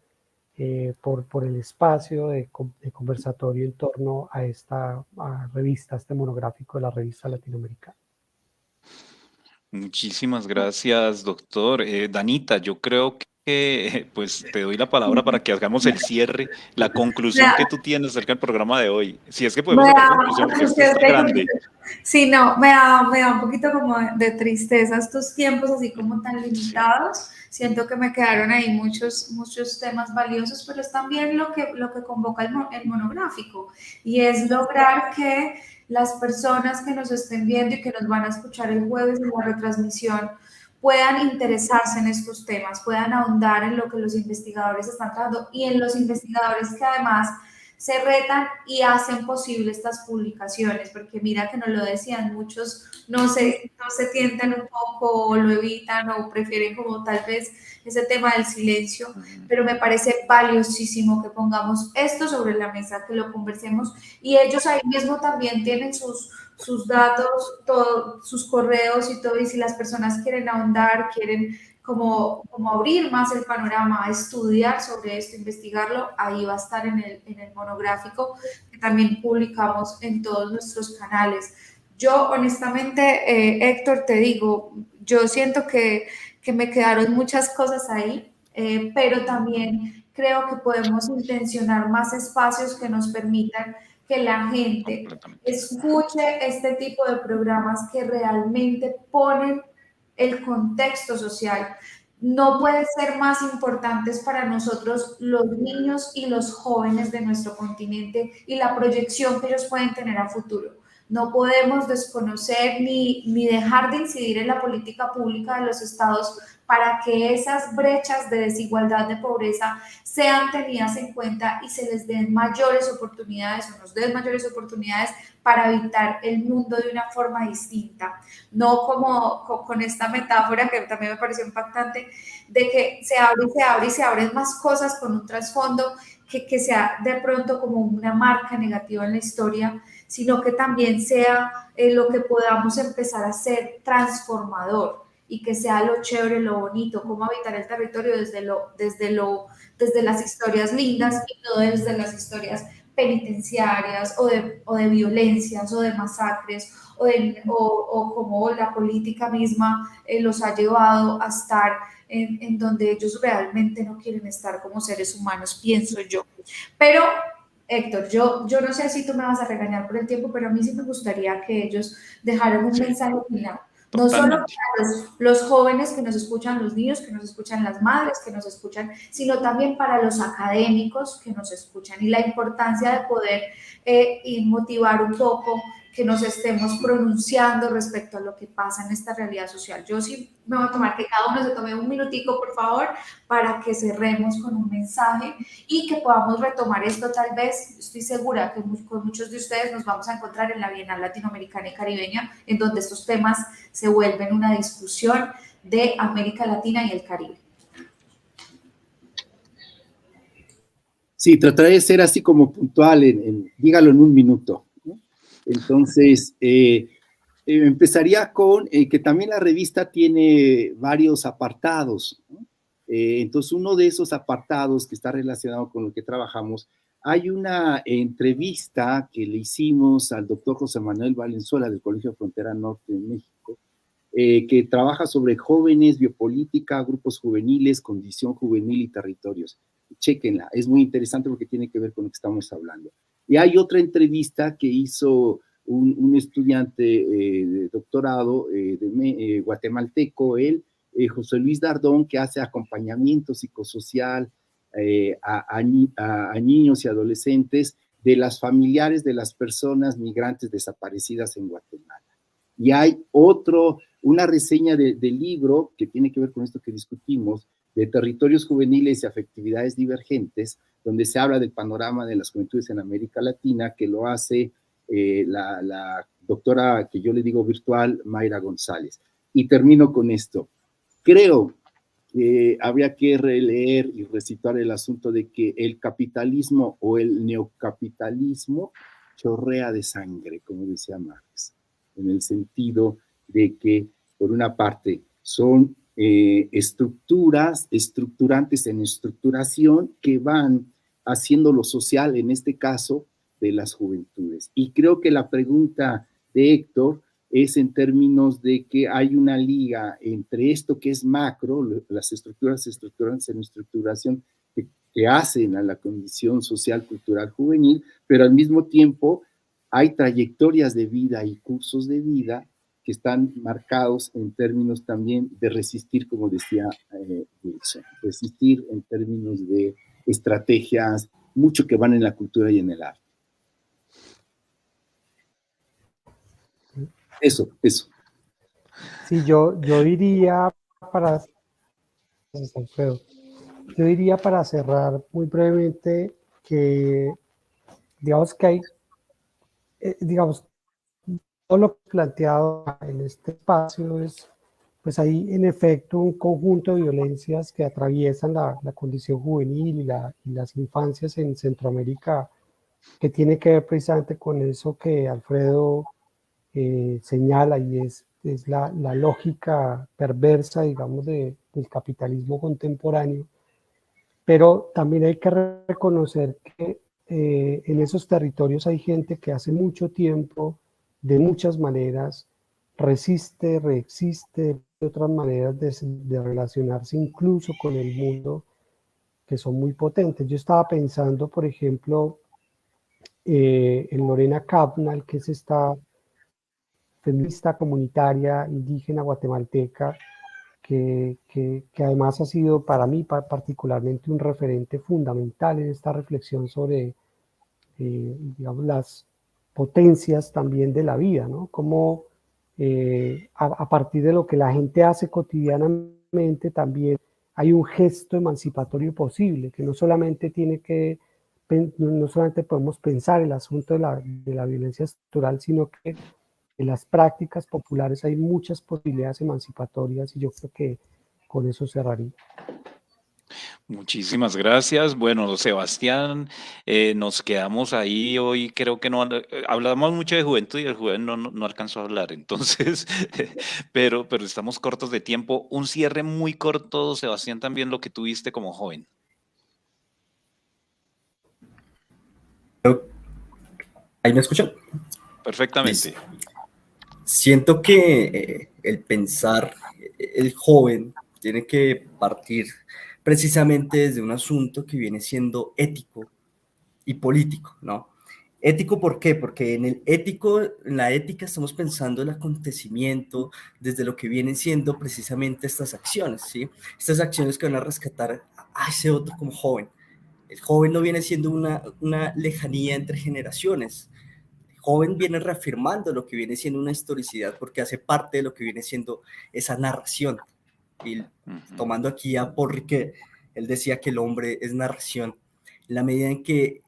por el espacio de conversatorio en torno a esta revista, este monográfico de la revista latinoamericana. Muchísimas gracias, doctor. Danita, yo creo que pues te doy la palabra para que hagamos el cierre, la conclusión que tú tienes acerca del programa de hoy. Si es que podemos sacar conclusión, porque esto está grande. Sí, no, me da un poquito como de tristeza estos tiempos así como tan limitados. Siento que me quedaron ahí muchos temas valiosos, pero es también lo que convoca el monográfico, y es lograr que las personas que nos estén viendo y que nos van a escuchar el jueves en la retransmisión puedan interesarse en estos temas, puedan ahondar en lo que los investigadores están tratando y en los investigadores que además se retan y hacen posible estas publicaciones, porque mira que nos lo decían muchos, no se tientan un poco, o lo evitan, o prefieren como tal vez ese tema del silencio, pero me parece valiosísimo que pongamos esto sobre la mesa, que lo conversemos, y ellos ahí mismo también tienen sus datos, sus correos y todo, y si las personas quieren ahondar, quieren como abrir más el panorama, estudiar sobre esto, investigarlo, ahí va a estar en el monográfico que también publicamos en todos nuestros canales. Yo honestamente, Héctor, te digo, yo siento que me quedaron muchas cosas ahí, pero también creo que podemos intencionar más espacios que nos permitan que la gente escuche este tipo de programas que realmente ponen el contexto social. No puede ser más importantes para nosotros los niños y los jóvenes de nuestro continente y la proyección que ellos pueden tener a futuro. No podemos desconocer ni dejar de incidir en la política pública de los estados para que esas brechas de desigualdad, de pobreza, sean tenidas en cuenta y se les den mayores oportunidades o nos den mayores oportunidades para habitar el mundo de una forma distinta. No como con esta metáfora que también me pareció impactante, de que se abre y se abre y se abren más cosas con un trasfondo que sea de pronto como una marca negativa en la historia, sino que también sea lo que podamos empezar a ser transformador y que sea lo chévere, lo bonito, cómo habitar el territorio desde las historias lindas y no desde las historias penitenciarias o de violencias o de masacres o como la política misma los ha llevado a estar en donde ellos realmente no quieren estar como seres humanos, pienso yo. Pero Héctor, yo no sé si tú me vas a regañar por el tiempo, pero a mí sí me gustaría que ellos dejaran un mensaje final. No solo para los jóvenes que nos escuchan, los niños que nos escuchan, las madres que nos escuchan, sino también para los académicos que nos escuchan y la importancia de poder motivar un poco que nos estemos pronunciando respecto a lo que pasa en esta realidad social. Yo sí me voy a tomar que cada uno se tome un minutico, por favor, para que cerremos con un mensaje y que podamos retomar esto tal vez. Estoy segura que con muchos de ustedes nos vamos a encontrar en la Bienal Latinoamericana y Caribeña, en donde estos temas se vuelven una discusión de América Latina y el Caribe. Sí, trataré de ser así como puntual, dígalo en un minuto, ¿no? Entonces, empezaría con que también la revista tiene varios apartados, ¿no? Entonces, uno de esos apartados que está relacionado con lo que trabajamos, hay una entrevista que le hicimos al doctor José Manuel Valenzuela del Colegio Frontera Norte de México, que trabaja sobre jóvenes, biopolítica, grupos juveniles, condición juvenil y territorios. Chéquenla, es muy interesante porque tiene que ver con lo que estamos hablando. Y hay otra entrevista que hizo un estudiante de doctorado guatemalteco, José Luis Dardón, que hace acompañamiento psicosocial a niños y adolescentes de las familiares de las personas migrantes desaparecidas en Guatemala. Y hay una reseña del libro que tiene que ver con esto que discutimos, de territorios juveniles y afectividades divergentes, donde se habla del panorama de las juventudes en América Latina, que lo hace la doctora, que yo le digo virtual, Mayra González. Y termino con esto. Creo que habría que releer y resituar el asunto de que el capitalismo o el neocapitalismo chorrea de sangre, como decía Marx, en el sentido de que, por una parte, son estructuras, estructurantes en estructuración que van haciendo lo social, en este caso, de las juventudes. Y creo que la pregunta de Héctor es en términos de que hay una liga entre esto que es macro, las estructuras estructurantes en estructuración que hacen a la condición social, cultural, juvenil, pero al mismo tiempo hay trayectorias de vida y cursos de vida que están marcados en términos también de resistir, como decía Wilson, resistir en términos de estrategias, mucho que van en la cultura y en el arte. Eso. Sí, yo diría para cerrar muy brevemente que digamos que hay, digamos, todo lo planteado en este espacio es, pues hay en efecto un conjunto de violencias que atraviesan la condición juvenil y las infancias en Centroamérica, que tiene que ver precisamente con eso que Alfredo señala, y es la lógica perversa, digamos, del capitalismo contemporáneo. Pero también hay que reconocer que en esos territorios hay gente que hace mucho tiempo, de muchas maneras, resiste, reexiste, de otras maneras de relacionarse incluso con el mundo, que son muy potentes. Yo estaba pensando, por ejemplo, en Lorena Cabnal, que es esta feminista comunitaria indígena guatemalteca, que además ha sido para mí particularmente un referente fundamental en esta reflexión sobre, digamos, las potencias también de la vida, ¿no? Cómo a partir de lo que la gente hace cotidianamente también hay un gesto emancipatorio posible, que no solamente podemos pensar el asunto de la violencia estructural, sino que en las prácticas populares hay muchas posibilidades emancipatorias, y yo creo que con eso cerraría. Muchísimas gracias. Bueno, Sebastián, nos quedamos ahí hoy. Creo que no hablamos mucho de juventud y el joven no alcanzó a hablar, entonces, pero estamos cortos de tiempo. Un cierre muy corto, Sebastián, también lo que tuviste como joven. ¿Ahí me escuchan? Perfectamente. Siento que el pensar, el joven tiene que partir precisamente desde un asunto que viene siendo ético y político, ¿no? Ético, ¿por qué? Porque en la ética estamos pensando el acontecimiento desde lo que vienen siendo precisamente estas acciones, ¿sí? Estas acciones que van a rescatar a ese otro como joven. El joven no viene siendo una lejanía entre generaciones. El joven viene reafirmando lo que viene siendo una historicidad, porque hace parte de lo que viene siendo esa narración. Y tomando aquí a Paul Ricoeur, él decía que el hombre es narración, en la medida en que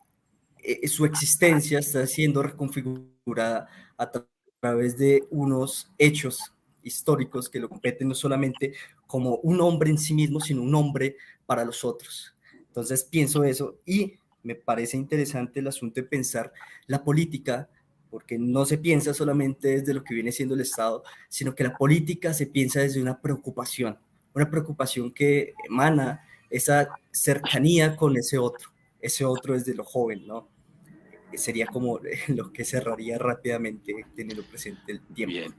su existencia está siendo reconfigurada a través de unos hechos históricos que lo competen no solamente como un hombre en sí mismo, sino un hombre para los otros. Entonces pienso eso, y me parece interesante el asunto de pensar la política, porque no se piensa solamente desde lo que viene siendo el Estado, sino que la política se piensa desde una preocupación que emana esa cercanía con ese otro desde lo joven, ¿no? Sería como lo que cerraría rápidamente teniendo presente el tiempo. Bien,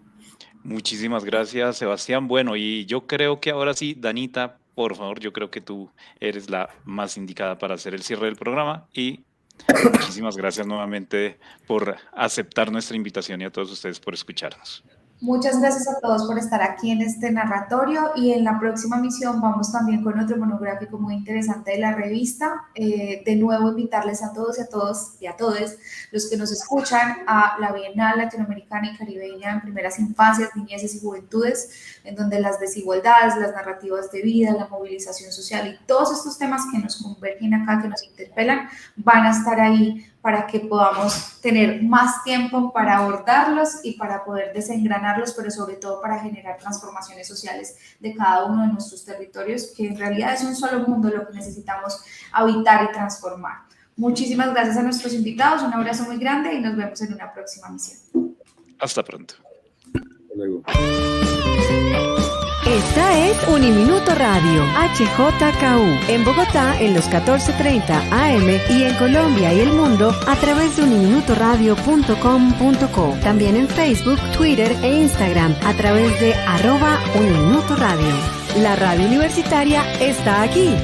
muchísimas gracias, Sebastián. Bueno, y yo creo que ahora sí, Danita, por favor, yo creo que tú eres la más indicada para hacer el cierre del programa, y muchísimas gracias nuevamente por aceptar nuestra invitación y a todos ustedes por escucharnos. Muchas gracias a todos por estar aquí en este narratorio, y en la próxima emisión vamos también con otro monográfico muy interesante de la revista. De nuevo invitarles a todos y a todes los que nos escuchan a la Bienal Latinoamericana y Caribeña en Primeras Infancias, Niñeces y Juventudes, en donde las desigualdades, las narrativas de vida, la movilización social y todos estos temas que nos convergen acá, que nos interpelan, van a estar ahí para que podamos tener más tiempo para abordarlos y para poder desengranarlos, pero sobre todo para generar transformaciones sociales de cada uno de nuestros territorios, que en realidad es un solo mundo lo que necesitamos habitar y transformar. Muchísimas gracias a nuestros invitados, un abrazo muy grande y nos vemos en una próxima misión. Hasta pronto. Hasta luego. Esta es Uniminuto Radio, HJKU, en Bogotá en los 14:30 AM y en Colombia y el mundo a través de uniminutoradio.com.co. También en Facebook, Twitter e Instagram a través de @Uniminuto Radio. La radio universitaria está aquí.